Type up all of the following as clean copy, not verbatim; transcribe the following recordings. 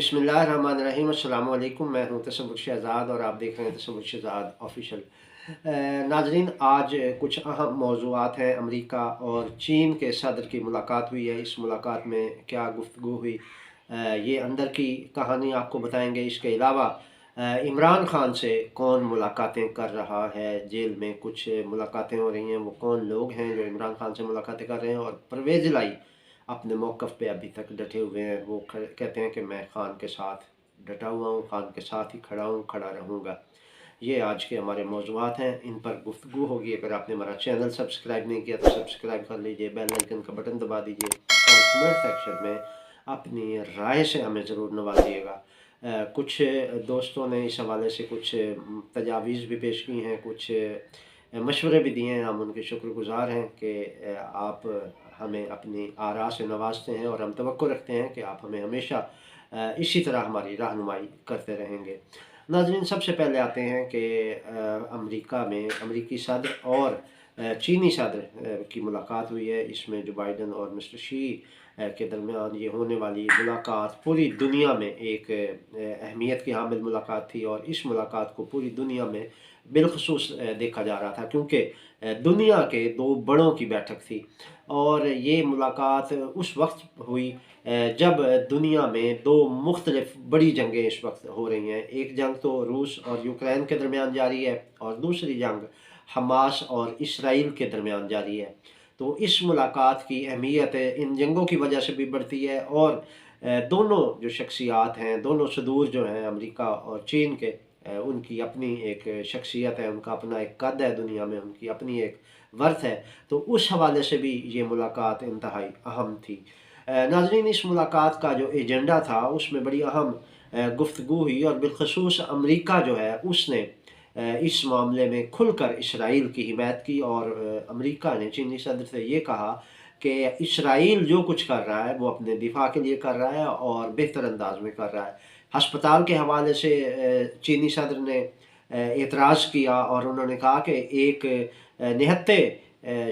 बिस्मिल्लाहिर्रहमानिर्रहीम। अस्सलाम वालेकुम। मैं हूं तसव्वुर शहज़ाद और आप देख रहे हैं तसव्वुर शहज़ाद ऑफिशियल। नाजरीन, आज कुछ अहम मौज़ूआत हैं। अमेरिका और चीन के सदर की मुलाकात हुई है। इस मुलाकात में क्या गुफ्तगू हुई, ये अंदर की कहानी आपको बताएंगे। इसके अलावा इमरान खान से कौन मुलाकातें कर रहा है, जेल में कुछ मुलाकातें हो रही हैं, वो कौन लोग हैं जो इमरान खान से मुलाकातें कर रहे हैं। और परवेज़ लाई अपने मौक़िफ़ पे अभी तक डटे हुए हैं। वो कहते हैं कि मैं खान के साथ डटा हुआ हूँ, खान के साथ ही खड़ा हूँ, खड़ा रहूँगा। ये आज के हमारे मौज़ूआत हैं, इन पर गुफ्तगू होगी। अगर आपने हमारा चैनल सब्सक्राइब नहीं किया तो सब्सक्राइब कर लीजिए, बेल आइकन का बटन दबा दीजिए और कमेंट सेक्शन में अपनी राय से हमें ज़रूर नवाजिएगा। कुछ दोस्तों ने इस हवाले से कुछ तजावीज़ भी पेश की हैं, कुछ मशवरे भी दिए हैं। हम उनके शुक्रगुज़ार हैं कि आप हमें अपनी आरा से नवाजते हैं और हम तवक्को रखते हैं कि आप हमें हमेशा इसी तरह हमारी रहनुमाई करते रहेंगे। नाज़रीन, सबसे पहले आते हैं कि अमेरिका में अमरीकी सदर और चीनी सदर की मुलाकात हुई है। इसमें जो बाइडन और मिस्टर शी के दरमियान ये होने वाली मुलाकात पूरी दुनिया में एक अहमियत की हामिल मुलाकात थी। और इस मुलाकात को पूरी दुनिया में बिलखसूस देखा जा रहा था, क्योंकि दुनिया के दो बड़ों की बैठक थी। और ये मुलाकात उस वक्त हुई जब दुनिया में दो मुख्तलिफ बड़ी जंगें इस वक्त हो रही हैं। एक जंग तो रूस और यूक्रेन के दरमियान जारी है और दूसरी जंग हमास और इसराइल के दरमियान जारी है। तो इस मुलाकात की अहमियत इन जंगों की वजह से भी बढ़ती है। और दोनों जो शख्सियात हैं, दोनों सदूर जो हैं अमेरिका और चीन के, उनकी अपनी एक शख्सियत है, उनका अपना एक कद है दुनिया में, उनकी अपनी एक वर्थ है। तो उस हवाले से भी ये मुलाकात इंतहाई अहम थी। नाज़रीन, इस मुलाकात का जो एजेंडा था उसमें बड़ी अहम गुफ्तगू हुई और बिलखसूस अमेरिका जो है उसने इस मामले में खुलकर इसराइल की हिमायत की। और अमेरिका ने चीनी सदर से ये कहा कि इसराइल जो कुछ कर रहा है वो अपने दिफा के लिए कर रहा है और बेहतर अंदाज में कर रहा है। हस्पताल के हवाले से चीनी सदर ने एतराज़ किया और उन्होंने कहा कि एक निहत्ते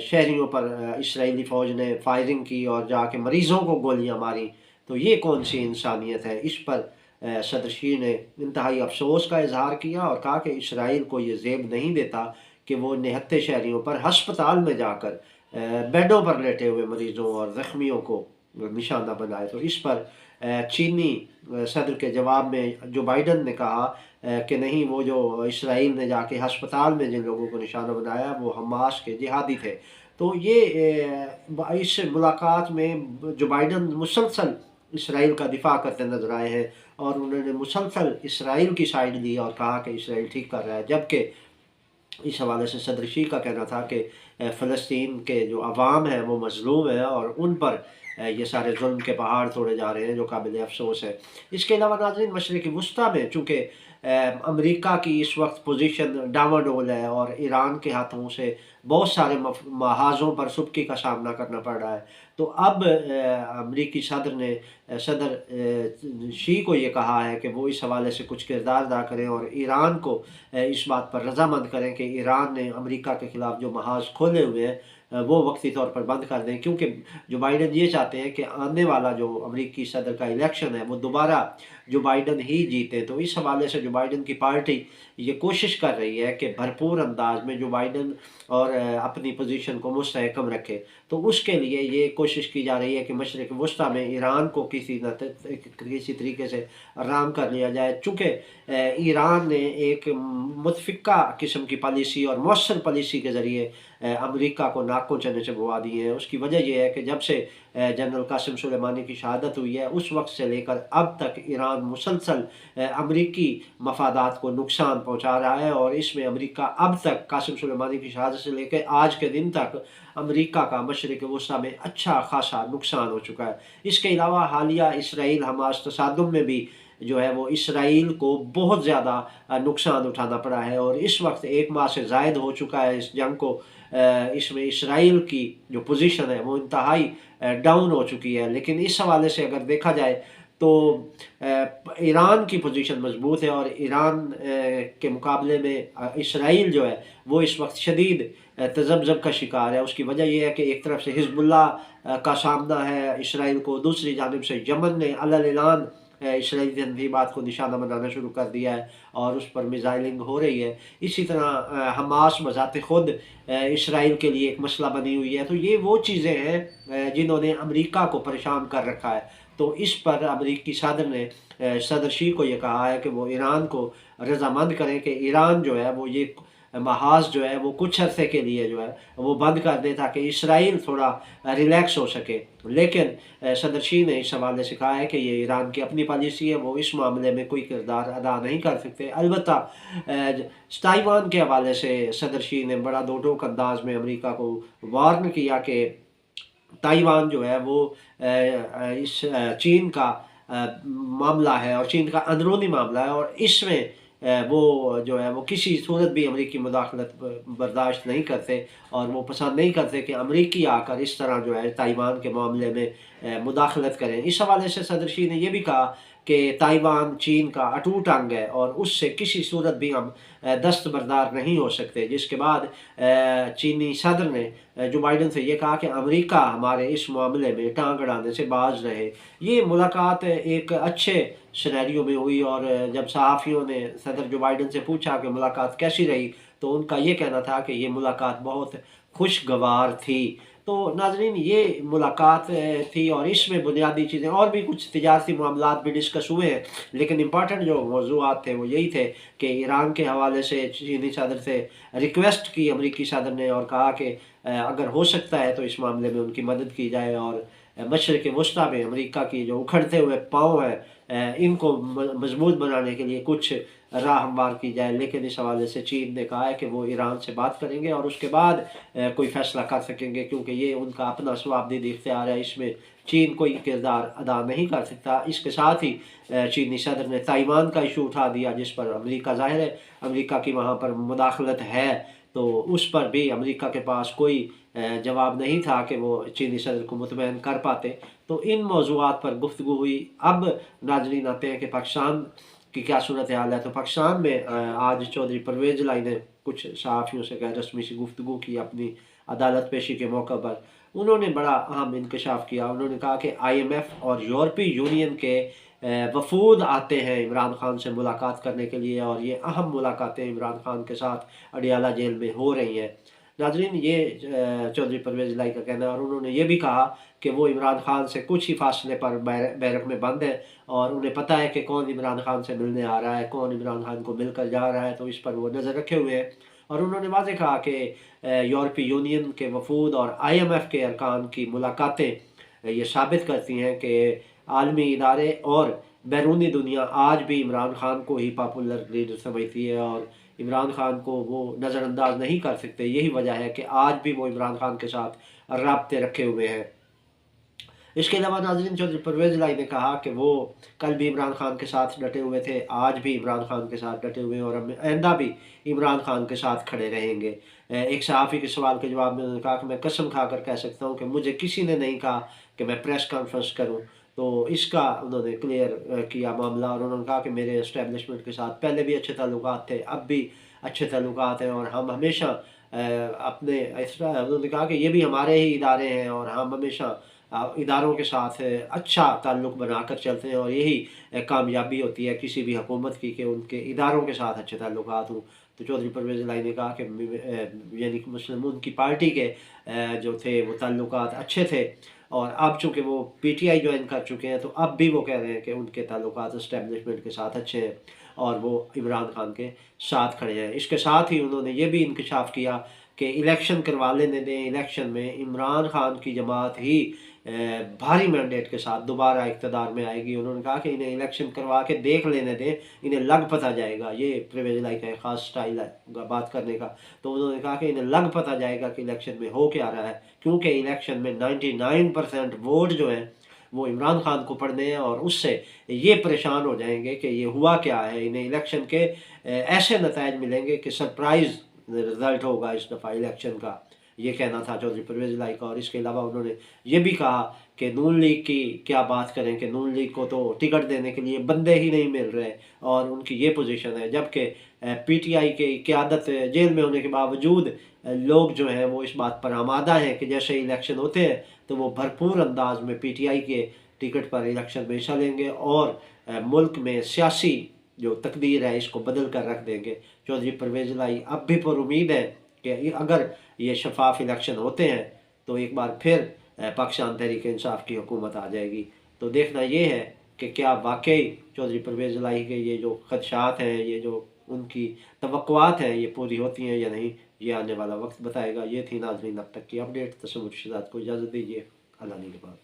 शहरियों पर इसराइली फ़ौज ने फायरिंग की और जाके मरीज़ों को गोलियां मारी। तो ये कौन सी इंसानियत है। इस पर सदर शी ने इंतहाई अफसोस का इजहार किया और कहा कि इसराइल को ये ज़ेब नहीं देता कि वो निहत्ते शहरियों पर हस्पताल में जाकर बेडों पर लेटे हुए मरीज़ों और ज़ख्मियों को निशाना बनाए। तो इस पर चीनी सदर के जवाब में जो बाइडन ने कहा कि नहीं, वो जो इसराइल ने जाके हस्पताल में जिन लोगों को निशाना बनाया वो हमास के जिहादी थे। तो ये इस मुलाकात में जो बाइडन मुसलसल इसराइल का दिफा करते नजर आए हैं और उन्होंने मुसलसल इसराइल की साइड ली और कहा कि इसराइल ठीक कर रहा है। जबकि इस हवाले से सदर शी का कहना था कि फ़लस्तीन के जो अवाम हैं वो मज़लूम है और उन पर ये सारे जुल्म के पहाड़ तोड़े जा रहे हैं, जो काबिल अफसोस है। इसके अलावा नाज़रीन, मशरिक़ वस्ता में चूँकि अमेरिका की इस वक्त पोजीशन डामाडोल है और ईरान के हाथों से बहुत सारे महाज़ों पर सुबकी का सामना करना पड़ रहा है। तो अब अमरीकी सदर ने सदर शी को ये कहा है कि वो इस हवाले से कुछ किरदार अदा करें और ईरान को इस बात पर रजामंद करें कि ईरान ने अमेरिका के ख़िलाफ़ जो महाज़ खोले हुए हैं वो वक्ती तौर पर बंद कर दें। क्योंकि जो बाइडन ये चाहते हैं कि आने वाला जो अमरीकी सदर का इलेक्शन है वो दोबारा जो बाइडन ही जीते। तो इस हवाले से जो बाइडन की पार्टी ये कोशिश कर रही है कि भरपूर अंदाज में जो बाइडन और अपनी पोजीशन को मुस्तहकम रखे। तो उसके लिए ये कोशिश की जा रही है कि मशरिक़ वस्ता में ईरान को किसी तरीके से आराम कर लिया जाए। चूँकि ईरान ने एक मुतफ़िका किस्म की पॉलिसी और मौसर पॉलिसी के ज़रिए अमेरिका को नाकों चने से बुआ दिए हैं। उसकी वजह यह है कि जब से जनरल कासिम सुलेमानी की शहादत हुई है उस वक्त से लेकर अब तक ईरान मुसलसल अमरीकी मफादात को नुकसान पहुँचा रहा है। और इसमें अमेरिका अब तक कासिम सुलेमानी की शहादत से लेकर आज के दिन तक अमेरिका का मशरिक़ वस्ता में अच्छा खासा नुकसान हो चुका है। इसके अलावा हालिया इसराइल हमास तसादुम में भी जो है वो इसराइल को बहुत ज़्यादा नुकसान उठाना पड़ा है। और इस वक्त एक माह से ज़ायद हो चुका है इस जंग को। इसमें इसराइल की जो पोजीशन है वो इंतहाई डाउन हो चुकी है। लेकिन इस हवाले से अगर देखा जाए तो ईरान की पोजीशन मजबूत है और ईरान के मुकाबले में इसराइल जो है वो इस वक्त शदीद तज़ब्ज़ब का शिकार है। उसकी वजह यह है कि एक तरफ से हिज़्बुल्लाह का सामना है इसराइल को, दूसरी जानिब से यमन ने अलल ऐलान इसराइली तनज़ीमात को निशाना बनाना शुरू कर दिया है और उस पर मिज़ाइलिंग हो रही है। इसी तरह हमास बज़ाते ख़ुद इसराइल के लिए एक मसला बनी हुई है। तो ये वो चीज़ें हैं जिन्होंने अमेरिका को परेशान कर रखा है। तो इस पर अमेरिकी सदर ने सदर शी को ये कहा है कि वो ईरान को रज़ामंद करें कि ईरान जो है वो ये महाज जो है वो कुछ अरसे के लिए जो है वो बंद कर दे ताकि इसराइल थोड़ा रिलैक्स हो सके। लेकिन सदर शी ने इस हवाले से कहा है कि ये ईरान की अपनी पॉलिसी है, वो इस मामले में कोई किरदार अदा नहीं कर सकते। अलबत्ता ताइवान के हवाले से सदर शी ने बड़ा दो टोक अंदाज में अमेरिका को वार्न किया कि ताइवान जो है वो इस चीन का मामला है और चीन का अंदरूनी मामला है और इसमें वो जो है वो किसी सूरत भी अमेरिकी मुदाखलत बर्दाश्त नहीं करते और वो पसंद नहीं करते कि अमेरिकी आकर इस तरह जो है ताइवान के मामले में मुदाखलत करें। इस हवाले से सदर शी ने यह भी कहा कि ताइवान चीन का अटूट अंग है और उससे किसी सूरत भी हम दस्तबरदार नहीं हो सकते। जिसके बाद चीनी सदर ने जो बाइडन से ये कहा कि अमेरिका हमारे इस मामले में टांग अड़ाने से बाज रहे। ये मुलाकात एक अच्छे सिनेरियो में हुई और जब सहाफ़ियों ने सदर जो बाइडन से पूछा कि मुलाकात कैसी रही तो उनका ये कहना था कि ये मुलाकात बहुत खुशगवार थी। तो नाज़रीन ये मुलाकात थी और इसमें बुनियादी चीज़ें और भी कुछ तिजारती मामलात भी डिस्कस हुए हैं, लेकिन इम्पॉर्टेंट जो मौज़ूआत थे वो यही थे कि ईरान के हवाले से चीनी सदर से रिक्वेस्ट की अमेरिकी सदर ने और कहा कि अगर हो सकता है तो इस मामले में उनकी मदद की जाए और मशरिक़ वस्ता में अमेरिका की जो उखड़ते हुए पाँव हैं इनको मजबूत बनाने के लिए कुछ राह हमवार की जाए। लेकिन इस हवाले से चीन ने कहा है कि वो ईरान से बात करेंगे और उसके बाद कोई फ़ैसला कर सकेंगे, क्योंकि ये उनका अपना स्वाबदीद इख्तियार है, इसमें चीन कोई किरदार अदा नहीं कर सकता। इसके साथ ही चीनी सदर ने ताइवान का इशू उठा दिया जिस पर अमेरिका ज़ाहिर है अमेरिका की वहाँ पर मुदाखलत है, तो उस पर भी अमेरिका के पास कोई जवाब नहीं था कि वो चीनी सदर को मुतमईन कर पाते। तो इन मौज़ूआत पर गुफ्तगू हुई। अब नाज़रीन आते हैं कि पाकिस्तान की क्या सूरत हाल है। तो पाकिस्तान में आज चौधरी परवेज़ इलाही ने कुछ सहाफ़ियों से गैर रस्मी सी गुफ्तगू की अपनी अदालत पेशी के मौके पर। उन्होंने बड़ा अहम इंकशाफ किया। उन्होंने कहा कि IMF और यूरोपीय यूनियन के वफूद आते हैं इमरान खान से मुलाकात करने के लिए और ये अहम मुलाकातें इमरान खान के साथ अडियाला जेल में हो रही हैं। नाज़रीन ये चौधरी परवेज़ इलाही का कहना है और उन्होंने ये भी कहा कि वो इमरान खान से कुछ ही फासले पर बैरक में बंद है और उन्हें पता है कि कौन इमरान खान से मिलने आ रहा है, कौन इमरान खान को मिलकर जा रहा है, तो इस पर वो नज़र रखे हुए हैं। और उन्होंने वाज़ेह कहा कि यूरोपीय यूनियन के वफूद और IMF के अरकान की मुलाकातें ये साबित करती हैं कि आलमी इदारे और बैरूनी दुनिया आज भी इमरान खान को ही पॉपुलर लीडर समझती है और इमरान खान को वो नज़रअंदाज नहीं कर सकते। यही वजह है कि आज भी वो इमरान खान के साथ राब्ते रखे हुए हैं। इसके अलावा नाज़रीन चौधरी परवेज़ इलाही ने कहा कि वो कल भी इमरान खान के साथ डटे हुए थे, आज भी इमरान खान के साथ डटे हुए हैं और आइंदा भी इमरान खान के साथ खड़े रहेंगे। एक सहाफ़ी के सवाल के जवाब में उन्होंने कहा कि मैं कसम खाकर कह सकता हूँ कि मुझे किसी ने नहीं कहा कि मैं प्रेस कॉन्फ्रेंस करूँ। तो इसका उन्होंने क्लियर किया मामला और उन्होंने कहा कि मेरे एस्टेब्लिशमेंट के साथ पहले भी अच्छे ताल्लुकात थे, अब भी अच्छे ताल्लुकात हैं और हम हमेशा अपने उन्होंने कहा कि ये भी हमारे ही इदारे हैं और हम हमेशा इदारों के साथ अच्छा ताल्लुक़ बनाकर चलते हैं और यही कामयाबी होती है किसी भी हुकूमत की कि उनके इदारों के साथ अच्छे ताल्लुकात हों। तो चौधरी परवेज़ इलाही ने कहा कि यानी कि मुस्लिम की पार्टी के जो थे वो ताल्लुकात अच्छे थे और अब चूँकि वो PTI ज्वाइन कर चुके हैं तो अब भी वो कह रहे हैं कि उनके ताल्लुकात एस्टेब्लिशमेंट के साथ अच्छे हैं और वो इमरान खान के साथ खड़े हैं। इसके साथ ही उन्होंने ये भी इंकशाफ किया कि इलेक्शन करवा लेने दें, इलेक्शन में इमरान खान की जमात ही भारी मैंडेट के साथ दोबारा इक़्तिदार में आएगी। उन्होंने कहा कि इन्हें इलेक्शन करवा के देख लेने दें, इन्हें लग पता जाएगा। ये परवेज़ इलाही का एक ख़ास स्टाइल है बात करने का। तो उन्होंने कहा कि इन्हें लग पता जाएगा कि इलेक्शन में हो क्या रहा है, क्योंकि इलेक्शन में 99% वोट जो हैं वो इमरान खान को पड़ने हैं और उससे ये परेशान हो जाएंगे कि ये हुआ क्या है। इन्हें इलेक्शन के ऐसे नताइज मिलेंगे कि सरप्राइज़ रिज़ल्ट होगा इस दफ़ा इलेक्शन का। ये कहना था चौधरी परवेज़ इलाही का। और इसके अलावा उन्होंने ये भी कहा कि नून लीग की क्या बात करें कि नून लीग को तो टिकट देने के लिए बंदे ही नहीं मिल रहे और उनकी ये पोजीशन है, जबकि PTI की क़यादत जेल में होने के बावजूद लोग जो हैं वो इस बात पर आमादा हैं कि जैसे इलेक्शन होते हैं तो वो भरपूर अंदाज में PTI के टिकट पर इलेक्शन में हिस्सा लेंगे और मुल्क में सियासी जो तकदीर है इसको बदल कर रख देंगे। चौधरी परवेज़ इलाही अब भी पर उम्मीद है कि अगर ये शफाफ इलेक्शन होते हैं तो एक बार फिर पाकिस्तान तहरीक इंसाफ की हुकूमत आ जाएगी। तो देखना ये है कि क्या वाकई चौधरी परवेज़ इलाही के ये जो खदशात हैं, ये जो उनकी तवक्कुआत हैं, ये पूरी होती हैं या नहीं, ये आने वाला वक्त बताएगा। ये थी नाज़रीन अब तक की अपडेट। तसव्वुर शहज़ाद को इजाज़त दीजिए। अल्लाह निगहबान।